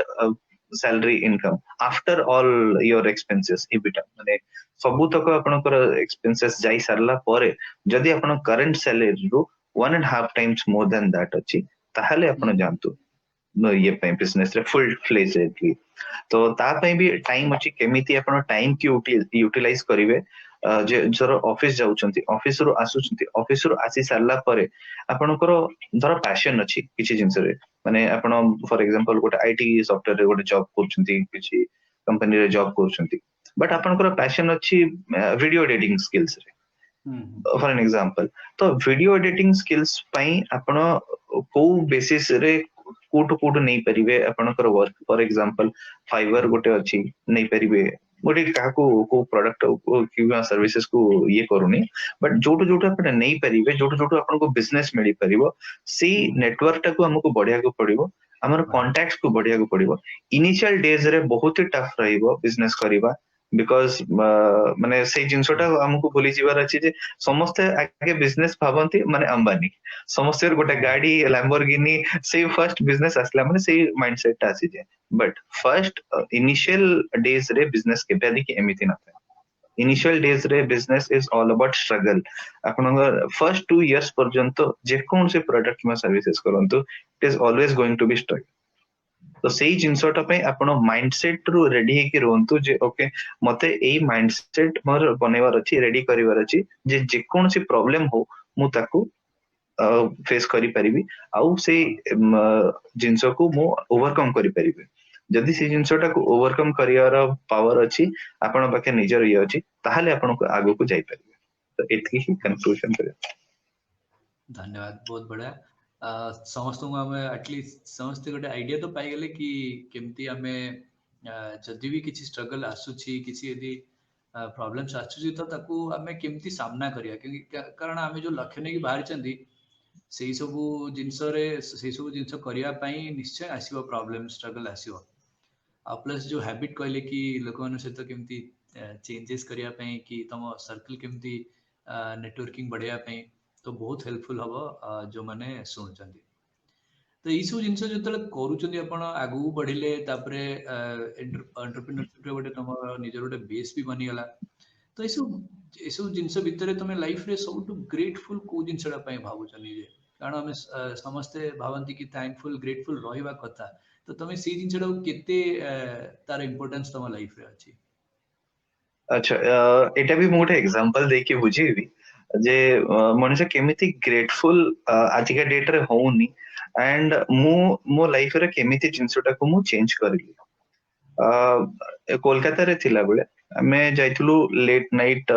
salary income after all your expenses EBITDA माने सबु तक आपनकर expenses जाई सरला परे जदि आपण current salary रु 1.5 times more than that अछि ताहाले आपण जानतु ये पे बिजनेस रे फुल फ्लेजेडली तो ता पे भी टाइम अछि केमिति आपण टाइम की यूटिलाइज करिवे जे जर ऑफिस जाउचंती ऑफिस रु आसुचंती ऑफिस रु आसी सरला परे आपणकर धर पैशन अछि किछि जिंस रे माने आपण फॉर एग्जांपल गोटे आईटी सॉफ्टवेयर रे गोटे जॉब करचंती किछि कंपनी रे जॉब करचंती बट आपणकर पैशन अछि वीडियो एडिटिंग स्किल्स रे फॉर एन एग्जांपल तो वीडियो एडिटिंग स्किल्स पई आपण को बेसिस रे कोटो नहीं परिवे आपणकर वर्क फॉर एग्जांपल फाइवर गोटे अछि नहीं परिवे गोटे काको को प्रोडक्ट किबा सर्विसेज को ये करूनी बट जोटो जोटो आपण नहीं परिवे जोटो जोटो आपण को बिजनेस मिली परिवो सी नेटवर्क टा को हमको बढ़िया को पड़िवो हमर कांटेक्ट्स को बढ़िया को पड़िवो इनिशियल डेज रे बहुत ही टफ रहिवो बिजनेस करिवा बिकॉज माने से जिंसटा हमको भूली जीवार अछि जे समस्त आगे बिजनेस भाबंती माने अंबानी समस्त गोटे गाड़ी लैम्बोर्गिनी से फर्स्ट बिजनेस आसला माने से माइंडसेट आसी जे बट फर्स्ट इनिशियल डेज रे बिजनेस के बेदी के एमिति ना था इनिशियल डेज रे business is all about struggle आपण फर्स्ट 2 इयर्स पर्यंत जे कोन से प्रोडक्ट में सर्विसेज करंतु it is always going to be struggle तो सेही जिंसटा पे आपण माइंडसेट रु रेडी हे कि रहंतु जे ओके मते एई माइंडसेट मोर बनेवार अछि रेडी करिवार अछि जे कोनसी प्रॉब्लम हो मु ताकू फेस करि परिबी आउ से जिंस को मु ओवरकम करि परिबी जदि से जिंसटा को ओवरकम करियार पावर अछि आपण पाके निजर ये अछि ताहाले आपण को आगो को जाई परिबे तो एतकी ही कंक्लूजन करे धन्यवाद बहुत बढ़िया समस्त को हमें एटलीस्ट समस्त गोटे आइडिया तो पाई गले कि केमती हमें जदि भी किसी स्ट्रगल आसुची किसी यदि प्रॉब्लम्स आसुची तो ताकू हमें केमती सामना करिया क्योंकि कारण हमें जो लक्ष्य नहीं बाहर चंदी सेही सबु जिंस रे सेही सबु जिंस करिया पई निश्चय आसीबो प्रॉब्लम स्ट्रगल आसीबो आ प्लस जो हैबिट कहले कि लोक मन सहित केमती चेंजेस करिया पई कि तम सर्कल केमती नेटवर्किंग बढ़िया पई तो बहुत हेल्पफुल हबो जो माने सुनचंदी तो यही सब जिनस जो करूँ आपण आगू बढ़िले तापरे एंटरप्रेन्योरशिप रे गोटे तुम निजर गोटे बेस भी बनीगला तो ये सब जिनस भितर तुम लाइफ रे सब ग्रेटफुल को जिनसा भावुच निजे कारण आम समस्ते भावती कि थैंकफुल ग्रेटफुल रहा कथा तो तुम से जिनसा केते तार इम्पोर्टेंस तुम लाइफ रे अच्छी अच्छा एटा भी मु गोटे एग्जांपल देके बुझेबी जे मनुष्य केमिति ग्रेटफुल आजिका डेट रे होउनी एंड मु मो लाइफ रे केमिति जिंसटा को मु चेंज करली कोलकाता रे थिला बेले आमे जाइथुलु लेट नाइट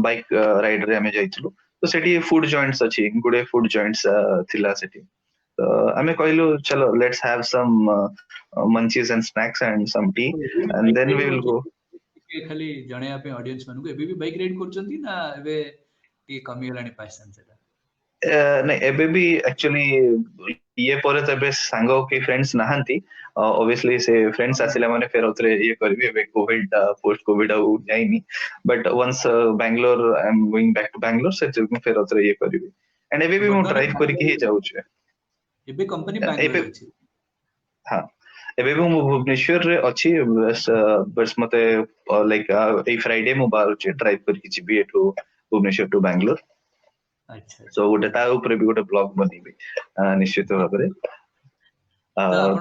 बाइक राइड रे आमे जाइथुलु तो सेठी फूड जॉइंट्स अछि गुडे फूड जॉइंट्स थिला सेठी तो आमे कहलु चलो let's have some munchies and snacks and some tea and bike then we ride will go. कर खाली जणया पे ऑडियंस मानू एबे भी बाइक राइड करचंती ना एबे टी कमी गलानी पासन सेटा नहीं एबे भी एक्चुअली ये पर तबे सांगो के फ्रेंड्स नाहंती ऑब्वियसली से फ्रेंड्स आसिला माने फेर उतरे ये करबी एबे कोविड पोस्ट कोविड आउ जाइनी but once Bangalore I am going back to Bangalore से जब फेर उतरे ये करबी एंड एबे भी मु ड्राइव करके ही जाउ छे एबे कंपनी बैंगलोर एबे अछि हां एबे भी मु भुवनेश्वर रे अछि बस बस मते लाइक ए फ्राइडे मु बाहर छे ड्राइव करके जिबी एटू भुवनेश्वर टू बैंगलोर अच्छा सो गोटे ता ऊपर भी गोटे ब्लॉग बनेबी निश्चित भाव रे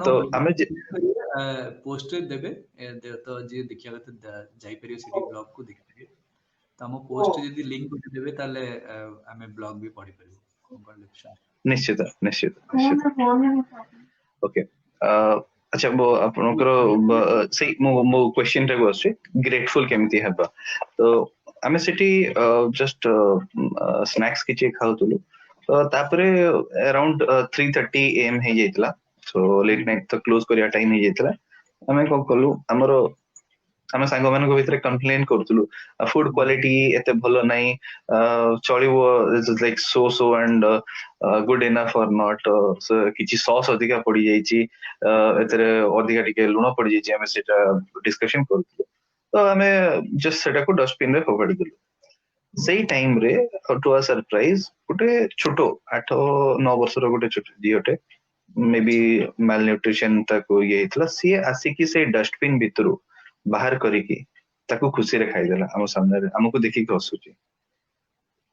तो आमे पोस्टर देबे तो जे देखिया तो जाई परियो सिटी ब्लॉग को देखि परियो तो हम पोस्ट जदी लिंक को देबे ताले हमें ब्लॉग भी पढ़ी परियो कोन कोन लेक्चर निश्चित निश्चित निश्चित ओके अच्छा वो आपनकर से मो क्वेश्चन रे बस ग्रेटफुल केमिति हेबा तो आमे सिटी जस्ट स्नैक्स किछि खाउतलु तो तापरे अराउंड 3:30 am हे जेतला सो लेट नाइट तो क्लोज करिया टाइम हे जेतला आमे को कलु हमरो आमे सांग मानक भितर कंप्लेन करतलु फूड क्वालिटी एते भलो नाही चलिबो like so and good enough or not किछि सॉस अधिका पड़ी जाईची एतरे अधिका टिके लुण पड़ी जाईची आमे सेटा डिस्कशन करतलु तो आमे जस्ट सेटा को डस्टबिन रे फोपाडी दिलु सेई टाइम रे टू अ सरप्राइज गोटे छोटो 8-9 वर्षर गोटे छोटो दियोटे मे बी माल न्यूट्रिशन ताको ये हितला सी आसी से डस्टबिन भितरु बाहर करिकी ताको खुशी रे खाई देला हम सामने रे हमको देखि के हसुची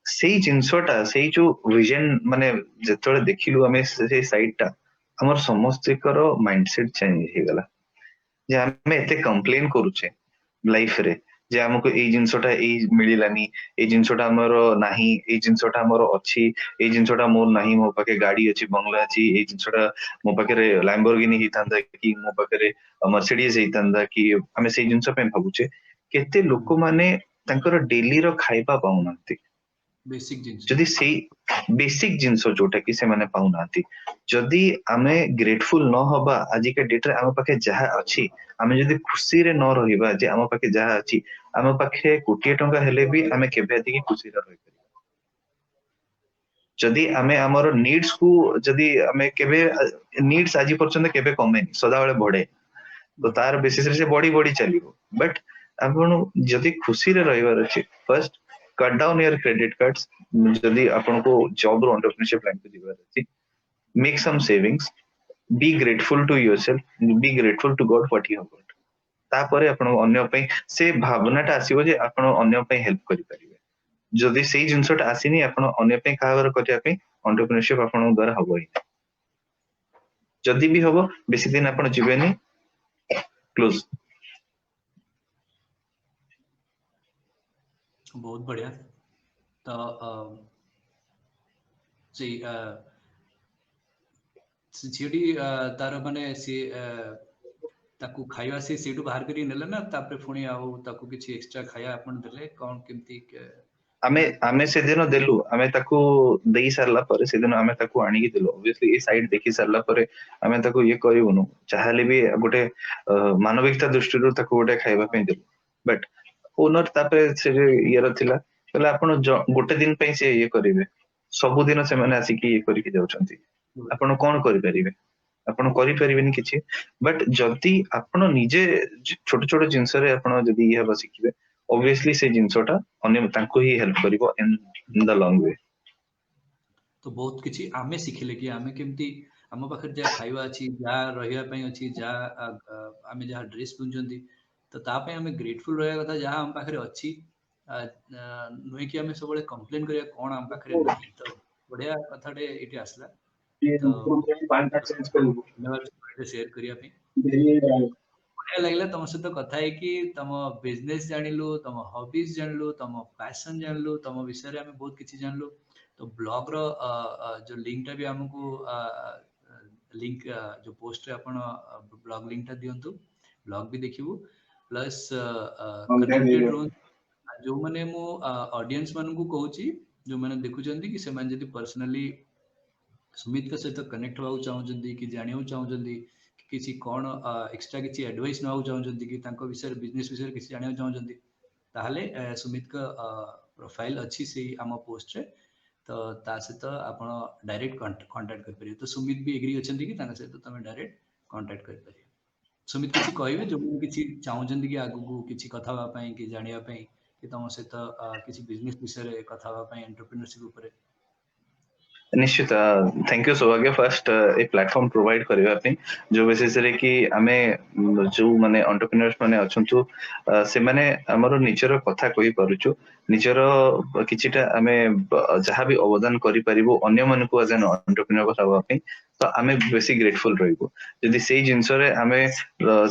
सेई जिंसटा सेई जो विजन माने जेतोले देखिलु हमें से साइड टा हमर समस्तिकर माइंडसेट चेंज हे गला जे हमें एते कंप्लेन करूचे लाइफ रे जे हमको ए जिंसटा ए मिलिलानी ए जिंसटा हमर नाही ए जिंसटा हमर अछि ए जिंसटा मोर नाही मो पाके गाड़ी अछि बंगला अछि ए जिंसटा मो पाके रे लैम्बोर्गिनी हितांदा कि मो पाके रे मर्सिडीज हितांदा कि हमें से जिंस पे भाबुचे केते लोक माने तांकर डेली रो खाइबा पाउनांती बेसिक जिंस जदि सेई बेसिक जिंस जोटा कि से माने पाउनांती जदि आमे ग्रेटफुल न होबा आज के डेट रे आम पाखे जहा अछि आमे जदि खुशी रे न रहिबा जे आम पाखे जहा अछि आम पाखे कोटी टंका हेले भी आमे केबे अधिक खुशी रे रहि जदि आमे हमर नीड्स को जदि आमे केबे नीड्स आजि पर्यंत केबे कमेनी सदा बेले बढ़े तो तार बेसिस रे से बॉडी बॉडी चलिबो बट आपण जदि खुशी रे रहिबार अछि first cut down your credit cards जदि आपण को जॉब रो एंटरप्रेन्योरशिप लाइन को दिबार अछि make some savings be grateful to yourself be grateful to God what you have got तापरे आपण अन्य पई से भावनाटा आसीबो जे आपण अन्य पई हेल्प करि परिबे जदि सेही जिंसटा आसीनी आपण अन्य पई कावर करिया पई एंटरप्रेन्योरशिप आपण द्वारा हबो ही जदि भी हबो बेसी दिन आपण जिबेनी क्लोज बहुत बढ़िया तो झीडी तार माने सी ताकू खाइबा से सेटू बाहर करी नेले ना तापरे पुणी आउ ताकू किछि एक्स्ट्रा खाया आपण देले कोन केमती आमे आमे से दिन देलु आमे ताकू देई सरला परे से दिन आमे ताकू आनी की देलु ऑब्वियसली ए साइड देखि सरला परे आमे ताकू ये करिवनु चाहले भी गोटे मानविकता दृष्टि रो ताकू गोटे खाइबा पे देलु बट ओनर तापरे से ये रथिला कहले आपण गोटे दिन पे से ये करिवे सब दिन से माने आसी की ये करि के जाउछंती आपण कोन करि परिबे ଆପଣ କରିପାରିବେନି କିଛି बट जदि आपण निजे छोट छोट जिनस रे आपण जदि ये हबा शिखिबे ऑब्वियसली से जिनसटा अन्य तांको ही हेल्प करिवो इन द लॉन्ग वे तो बहुत किछि आमे शिखिले कि आमे केमती आम पाखे जहाँ खाइबा अच्छी जहाँ रहिबा पई अच्छी जहाँ आमे जहाँ ड्रेस पिंधुचंती तो तापे आमे ग्रेटफुल रहया कथा जहाँ आम पाखे अच्छी नुहे कि आमे सबले कंप्लेन करिया कोन आम पाखे नाही तो बढ़िया कथाटे एठी आसला तो धन्यवाद शेयर करिया पे बढ़िया लगला तुम सहित कथा है कि तुम बिजनेस जानलु तुम हॉबीज जानलु तुम पैशन जानलु तुम विषय रे हमें बहुत किछि जानलु तो ब्लॉग रो जो लिंक टा भी हमको लिंक जो पोस्ट रे आपण ब्लॉग लिंक टा दियंतु ब्लॉग भी देखिबु प्लस कनेक्टेड रो जो माने मो ऑडियंस मान को कहूची जो माने देखुचंदी कि से माने जदी पर्सनली सुमित का सहित कनेक्ट होगा चाहूँगी कि जानिया चाहूँगी कि किसी कौन एक्स्ट्रा किसी एडवाइस ना चाहूँगी कि तांको विषय बिजनेस विषय किसी जानिया चाहूँगी ताहले सुमित का प्रोफाइल अच्छी से आम पोस्ट रे तो ता सहित आपण डायरेक्ट कांटेक्ट कर परियो तो सुमित भी एग्री अछंती कि तांका सहित तमे डायरेक्ट कांटेक्ट कर परियो सुमित किसी कहबे जो किसी चाहूँगी कि आगु को किसी कथा होगा पई कि जानिया पई कि तुम सहित किसी बिजनेस विषय रे कथा होगा पई एंटरप्रेन्योरशिप ऊपर निश्चित थैंक यू सौभाग्य फर्स्ट ए प्लेटफॉर्म प्रोवाइड करबा पे जो बेसिस रे कि आमे जो माने एंटरप्रेन्योर्स माने अछंतु से माने हमरो निजर कथा कहि पारुछु निजर किछिटा आमे जहां भी अवदान करि परिबो अन्य मन को एज एन एंटरप्रेन्योर कथा पे तो आमे बेसी ग्रेटफुल रहिबो यदि सेही जिंस रे आमे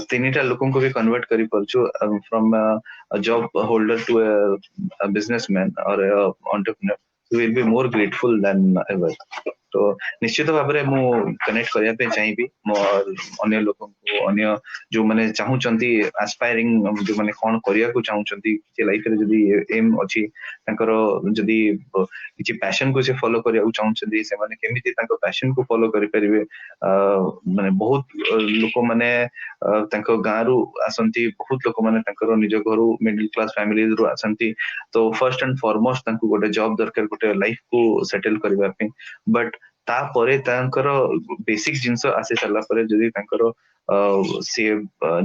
तीनटा लोकन को भी कन्वर्ट करि परछु from a job holder to a businessman or entrepreneur will be more grateful than ever तो निश्चित भाव में मु कनेक्ट करिया पे चाहिबी मोर अन्य लोक को अन्य जो माने चाहूचंती एस्पायरिंग जो माने कोन करिया को चाहूचंती कि लाइफ रे जदी एम अछि तांकर जदी किछि पैशन को से फॉलो करिया को चाहूचंती से माने केमिति तांकर पैशन को फॉलो करि परिबे माने बहुत लोक माने तांकर गारू आसंती बहुत लोक माने तांकर निज घरु मिडिल क्लास फैमिली रु आसंती तो फर्स्ट एंड फॉरमोस्ट तांको गोटे जॉब दरकार गोटे लाइफ को सेटल करबा पे बट तापरे तांकर बेसिक जिंस आसी साला परे जदी तांकर से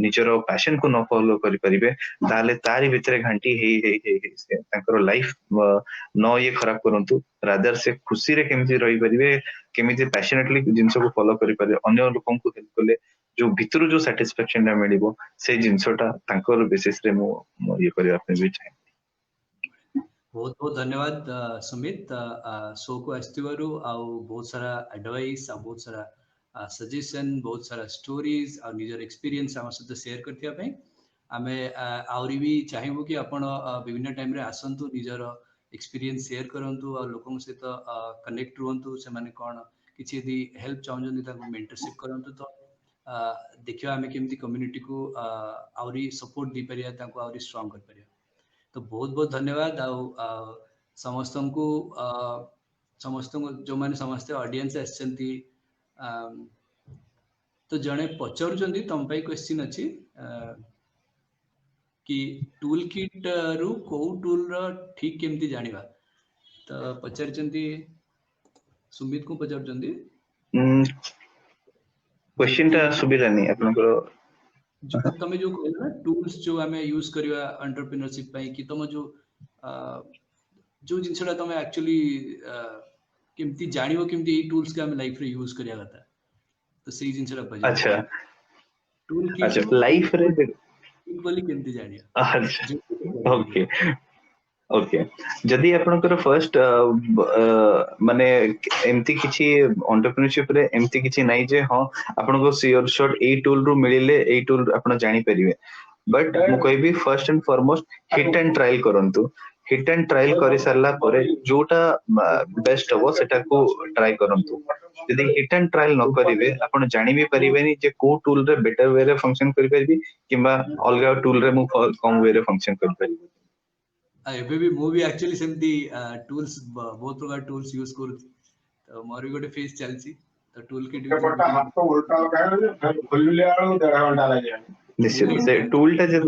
निजर पैशन को न फॉलो करि परिबे ताले तारी भितरे घंटी हे से तांकर लाइफ न ये खराब करंतु रादर से खुशी रे केमिति रहि परिबे केमिति पैशनेटली जिंस को फॉलो करि परिबे अन्य लोकन को हेल्प करले जो भितरु जो सैटिस्फैक्शन रा मिलिबो से जिंसटा तांकर बेसिस रे मो ये करिया पे भी चाहे बहुत बहुत धन्यवाद सुमित शो को आसथिबारु आउ बहुत सारा एडवाइस आ बहुत सारा सजेशन बहुत सारा स्टोरीज आ निजर एक्सपीरियंस हम सहित शेयर करथिया पई आमे आउरी भी चाहिबो कि आपण विभिन्न टाइम रे आसंतु निजर एक्सपीरियंस शेयर करंतु आ लोकन सहित कनेक्ट रुहंतु से माने कोन किछि यदि हेल्प चाहउजंती ताको मेंटरशिप करंतु तो देखियो आमे केमती कम्युनिटी को आउरी सपोर्ट दी परिया ताको आउरी स्ट्रांग कर परिया तो बहुत बहुत धन्यवाद समस्त को समस्त जो मैंने समस्त ऑडियंस आसचंती तो जड़े पचारुचंदी तुम पे क्वेश्चन अच्छी कि टूल किट रु को टूल रो ठीक केमती जानिबा तो पचारचंदी सुमित को पचारचंदी क्वेश्चन ता सुबिलानी आपनकर जो तमे जो कहला टूल्स जो हमें यूज करबा एंटरप्रेन्योरशिप पई कि तुम जो जो जिनसटा तुम एक्चुअली केमती जानिबो केमती ए टूल्स के हम लाइफ रे यूज करिया करता तो सही जिनसटा बजे अच्छा टूल अच्छा किट लाइफ रे इक्वली केमती जानिया अच्छा ओके ओके जदि आपनकर फर्स्ट माने एमती किछि एंटरप्रेन्योरशिप रे एमती किछि नै जे हां आपनको श्योर शॉट ए टूल रु मिलिले ए टूल आपण जानि परिबे बट मु कहबी first and foremost hit and trial करंतु हिट एंड ट्रायल करि सरला परे जोटा बेस्ट हो सेटा को ट्राई करंतु यदि हिट एंड ट्रायल न करिवे आपण जानि भी परिबेनी जे को टूल रे बेटर वे रे फंक्शन करि परिबी किबा अलगा टूल रे मु कम वे रे फंक्शन करि परिबी एबे भी मु भी एक्चुअली सेमती टूल्स बहुत प्रकार टूल्स यूज करू तो मोर भी गोटे फेस चलची तो टूल किट पट्टा हाथ तो उल्टा लगाए फिर खुलले आलो 1.5 घंटा लग जाए निश्चित से टूल टा जे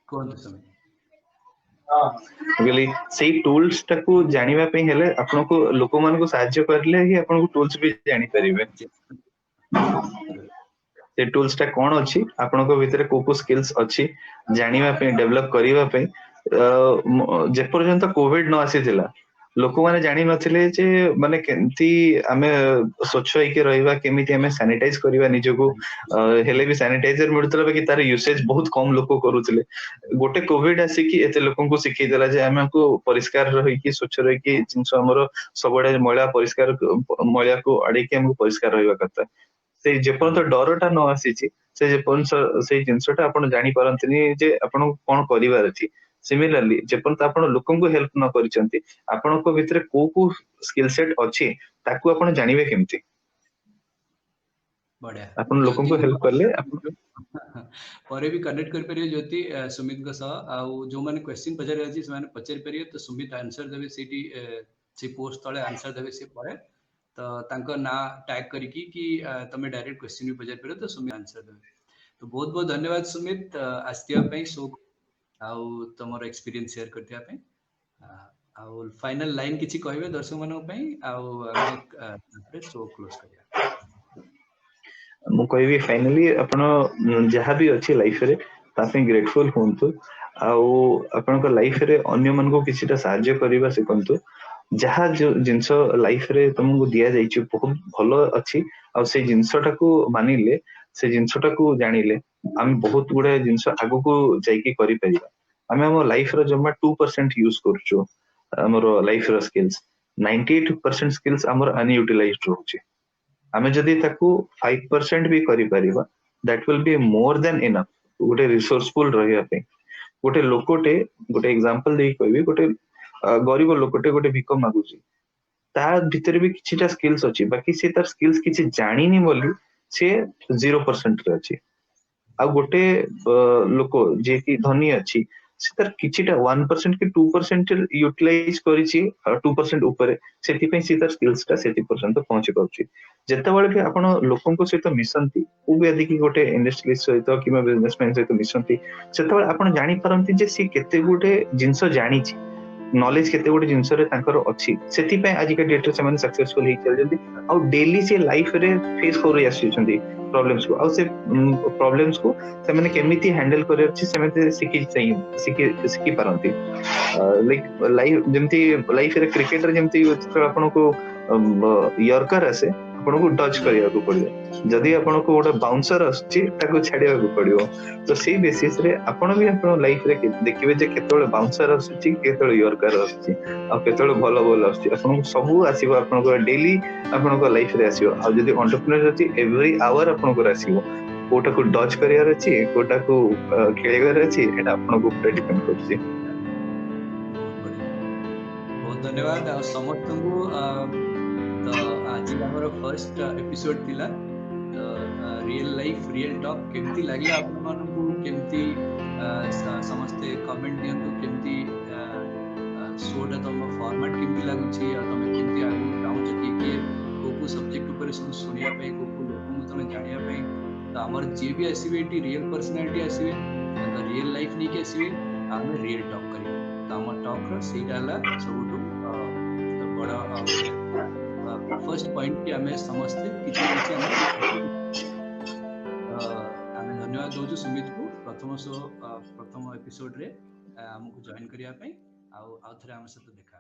कौन तो समय କହିଲି ସେଇ ଟୁଲ୍ସ ଟାକୁ ଜାଣିବା ପାଇଁ ହେଲେ ଆପଣଙ୍କୁ ଲୋକମାନଙ୍କୁ ସାହାଯ୍ୟ କରିଲେ ହିଁ ଆପଣଙ୍କୁ ଟୁଲ୍ସ ବି ଜାଣିପାରିବେ। ସେ ଟୁଲ୍ସ ଟା କଣ ଅଛି ଆପଣଙ୍କ ଭିତରେ କୋଉ କୋଉ ସ୍କିଲ୍ସ ଅଛି ଜାଣିବା ପାଇଁ ଡେଭଲପ କରିବା ପାଇଁ ଯେପର୍ଯ୍ୟନ୍ତ କୋଭିଡ ନ ଆସିଥିଲା ଲୋକମାନେ ଜାଣିନଥିଲେ ଯେ ମାନେ କେମିତି ଆମେ ସ୍ୱଚ୍ଛ ହେଇକି ରହିବା, କେମିତି ଆମେ ସାନିଟାଇଜ କରିବା ନିଜକୁ, ହେଲେ ବି ସାନିଟାଇଜର ମିଳୁଥିଲା ବାକି ତାର ୟୁସେଜ ବହୁତ କମ ଲୋକ କରୁଥିଲେ। ଗୋଟେ କୋଭିଡ ଆସିକି ଏତେ ଲୋକଙ୍କୁ ଶିଖେଇଦେଲା ଯେ ଆମକୁ ପରିଷ୍କାର ରହିକି ସ୍ୱଚ୍ଛ ରହିକି ଜିନିଷ ଆମର ସବୁଆଡେ ମଇଳା ପରିଷ୍କାର ମଇଳାକୁ ଆଡେଇକି ଆମକୁ ପରିଷ୍କାର ରହିବା କଥା। ସେଇ ଯେପର୍ଯ୍ୟନ୍ତ ଡରଟା ନ ଆସିଛି ଯେପର୍ଯ୍ୟନ୍ତ ସେଇ ଜିନିଷଟା ଆପଣ ଜାଣିପାରନ୍ତିନି ଯେ ଆପଣଙ୍କୁ କଣ କରିବାର ଅଛି। ସିମିଲାରଲି ଯେପର୍ଯ୍ୟନ୍ତ ଆପଣ ଲୋକଙ୍କୁ ହେଲ୍ପ ନ କରିଛନ୍ତି ଆପଣଙ୍କ ଭିତରେ କୋଉ କୋଉ ସ୍କିଲ ସେଟ ଅଛି ତାକୁ ଆପଣ ଜାଣିବେ କେମିତି? ବଢିଆ। ଆପଣ ଲୋକଙ୍କୁ ହେଲ୍ପ କଲେ ଆପଣ ପରେ ବି କନେକ୍ଟ କରିପାରିବେ ଜ୍ୟୋତି ସୁମିତଙ୍କ ସହ, ଆଉ ଯୋଉମାନେ କ୍ୱେଶ୍ଚିନ୍ ପଚାରିବାର ଅଛି ସେମାନେ ପଚାରି ପାରିବେ, ତ ସୁମିତ ଆନ୍ସର ଦେବେ ସେଇଠି ସେ ପୋଷ୍ଟ ତଳେ ଆନ୍ସର ଦେବେ ସେ ପରେ, ତ ତାଙ୍କ ନାଁ ଟ୍ୟାଗ କରିକି କି ତମେ ଡାଇରେକ୍ଟ କ୍ୱେଶ୍ଚିନ୍ ବି ପଚାରି ପାରିବ, ତ ସୁମିତ ଆନ୍ସର ଦେବେ। ତ ବହୁତ ବହୁତ ଧନ୍ୟବାଦ ସୁମିତ ଆସିଥିବା ପାଇଁ ଶୋ ଆଉ ତମର ଏକ୍ସପିରିଏନ୍ସ ସେୟାର କରିଥିବା ପାଇଁ। ଆଉ ଫାଇନାଲ ଲାଇନ କିଛି କହିବେ ଦର୍ଶକ ମାନଙ୍କ ପାଇଁ, ଆଉ ଆମେ ଶୋ କ୍ଲୋଜ କରିବା। ମୁଁ କହିବି ଫାଇନାଲି ଆପଣ ଯାହାବି ଅଛି ଲାଇଫରେ ତା ପାଇଁ ଗ୍ରେଟଫୁଲ ହୁଅନ୍ତୁ, ଆଉ ଆପଣଙ୍କ ଲାଇଫରେ ଅନ୍ୟମାନଙ୍କୁ କିଛିଟା ସାହାଯ୍ୟ କରିବା ଶିଖନ୍ତୁ। ଯାହା ଯୋଉ ଜିନିଷ ଲାଇଫରେ ତମକୁ ଦିଆଯାଇଛି ବହୁତ ଭଲ ଅଛି, ଆଉ ସେଇ ଜିନିଷଟାକୁ ମାନିଲେ, ସେ ଜିନିଷଟାକୁ ଜାଣିଲେ ଆମେ ବହୁତ ଗୁଡାଏ ଜିନିଷ ଆଗକୁ ଯାଇକି କରିପାରିବା। ଆମେ ଆମ ଲାଇଫର ଜମା 2% ୟୁଜ କରୁଛୁ ଆମର ଲାଇଫର ସ୍କିଲ୍ସ, 98% ସ୍କିଲ୍ସ ଆମର ଅନୟୁଟିଲାଇଜଡ ରହୁଛି। ଆମେ ଯଦି ତାକୁ 5% ବି କରିପାରିବା that will be more than enough ଗୋଟେ ରିସୋର୍ସଫୁଲ ରହିବା ପାଇଁ। ଗୋଟେ ଲୋକଟେ ଗୋଟେ ଏକ୍ସାମ୍ପଲ ଦେଇକି କହିବି, ଗୋଟେ ଗରିବ ଲୋକଟେ ଗୋଟେ ଭିକ ମାଗୁଛି, ତା ଭିତରେ ବି କିଛିଟା ସ୍କିଲ୍ସ ଅଛି, ବାକି ସେ ତାର ସ୍କିଲ୍ସ କିଛି ଜାଣିନି ବୋଲି ସେ 0% ରେ ଅଛି। ଆଉ ଗୋଟେ ଲୋକ ଯିଏକି ଧନୀ ଅଛି ସେ ତାର କିଛିଟା 1% କି 2% ୟୁଟିଲାଇଜ କରିଛି 2% ଉପରେ, ସେଥିପାଇଁ ସେ ତାର ସ୍କିଲ୍ସ ଟା ସେଠି ପର୍ଯ୍ୟନ୍ତ ପହଞ୍ଚି ପାରୁଛି। ଯେତେବେଳେ ବି ଆପଣ ଲୋକଙ୍କ ସହିତ ମିଶନ୍ତି, କୋଉ ବି ଆଦିକି ଗୋଟେ ଇଣ୍ଡଷ୍ଟ୍ରି ସହିତ କିମ୍ବା ବିଜନେସମ୍ୟାନ ସହିତ ମିଶନ୍ତି, ସେତେବେଳେ ଆପଣ ଜାଣିପାରନ୍ତି ଯେ ସେ କେତେ ଗୋଟେ ଜିନିଷ ଜାଣିଛି, ନଲେଜ କେତେ ଗୋଟେ ଜିନିଷରେ ତାଙ୍କର ଅଛି, ସେଥିପାଇଁ ଆଜିକା ଡେଟରେ ସେମାନେ ସକ୍ସେସଫୁଲ ହେଇ ଚାଲିଛନ୍ତି। ଆଉ ଡେଲି ସେ ଲାଇଫରେ ଫେସ କରି ଆସୁଛନ୍ତି ପ୍ରୋବ୍ଲେମ୍ସକୁ, ଆଉ ସେ ପ୍ରୋବ୍ଲେମ୍ସକୁ ସେମାନେ କେମିତି ହ୍ୟାଣ୍ଡେଲ କରିବାର ଅଛି ସେମାନେ ଶିଖି ପାରନ୍ତି। ଲାଇଫ ଯେମିତି ଲାଇଫରେ କ୍ରିକେଟରେ ଯେମିତି ଆପଣଙ୍କୁ ୟର୍କର ଆସେ ଆପଣଙ୍କୁ ଡଚ୍ କରିବାକୁ ପଡିବ, ଯଦି ଆପଣଙ୍କୁ ଗୋଟେ ବାଉନ୍ସର ଆସୁଛି ତାକୁ ଛାଡିବାକୁ ପଡିବ। ତ ସେଇ ବେସିସରେ ଆପଣ ବି ଆପଣ ଲାଇଫରେ ଦେଖିବେ ଯେ କେତେବେଳେ ବାଉନ୍ସର ଆସୁଛି, କେତେବେଳେ ୟର୍କର ଆସୁଛି, ଆଉ କେତେବେଳେ ଭଲ ବଲ୍ ଆସୁଛି, ଆପଣଙ୍କୁ ସବୁ ଆସିବ ଆପଣଙ୍କର ଡେଲି ଆପଣଙ୍କ ଲାଇଫରେ ଆସିବ। ଆଉ ଯଦି ଏଣ୍ଟରପ୍ରେନ୍ୟୁର ଅଛି ଏଭ୍ରି ଆୱାର ଆପଣଙ୍କର ଆସିବ, କୋଉଟାକୁ ଡଚ୍ କରିବାର ଅଛି, କୋଉଟାକୁ ଖେଳିବାର ଅଛି, ଏଟା ଆପଣଙ୍କ ଉପରେ ଡିପେଣ୍ଡ କରୁଛି। ବହୁତ ଧନ୍ୟବାଦ ଆଉ ସମସ୍ତଙ୍କୁ। ତ ଆଜି ଆମର ଫର୍ଷ୍ଟ ଏପିସୋଡ ଥିଲା, ତ ରିଏଲ ଲାଇଫ ରିଏଲ ଟକ୍ କେମିତି ଲାଗିଲା ଆପଣମାନଙ୍କୁ, କେମିତି ସମସ୍ତେ କମେଣ୍ଟ ଦିଅନ୍ତୁ, କେମିତି ଶୋଟା ତମ ଫର୍ମାଟ କେମିତି ଲାଗୁଛି, ଆଉ ତମେ କେମିତି ଆଗକୁ ଚାହୁଁଛ କିଏ କିଏ କୋଉ କୋଉ ସବଜେକ୍ଟ ଉପରେ ସବୁ ଶୁଣିବା ପାଇଁ, କୋଉ କୋଉ ଲୋକଙ୍କୁ ତମେ ଜାଣିବା ପାଇଁ। ତ ଆମର ଯିଏ ବି ଆସିବେ ଏଠି ରିଏଲ ପର୍ସନାଲିଟି ଆସିବେ, ତାଙ୍କ ରିଏଲ ଲାଇଫ ନେଇକି ଆସିବେ, ଆମେ ରିଏଲ ଟକ୍ କରିବା। ତ ଆମ ଟକ୍ର ସେଇଟା ହେଲା ସବୁଠୁ ବଡ ଫର୍ଷ୍ଟ ପଏଣ୍ଟ କି ଆମେ ସମସ୍ତେ କିଛି ନା କିଛି ଆମେ ଆମେ ଧନ୍ୟବାଦ ଦଉଛୁ ସୁମିତକୁ ପ୍ରଥମ ଏପିସୋଡରେ ଆମକୁ ଜଏନ୍ କରିବା ପାଇଁ, ଆଉ ଥରେ ଆମ ସହିତ ଦେଖା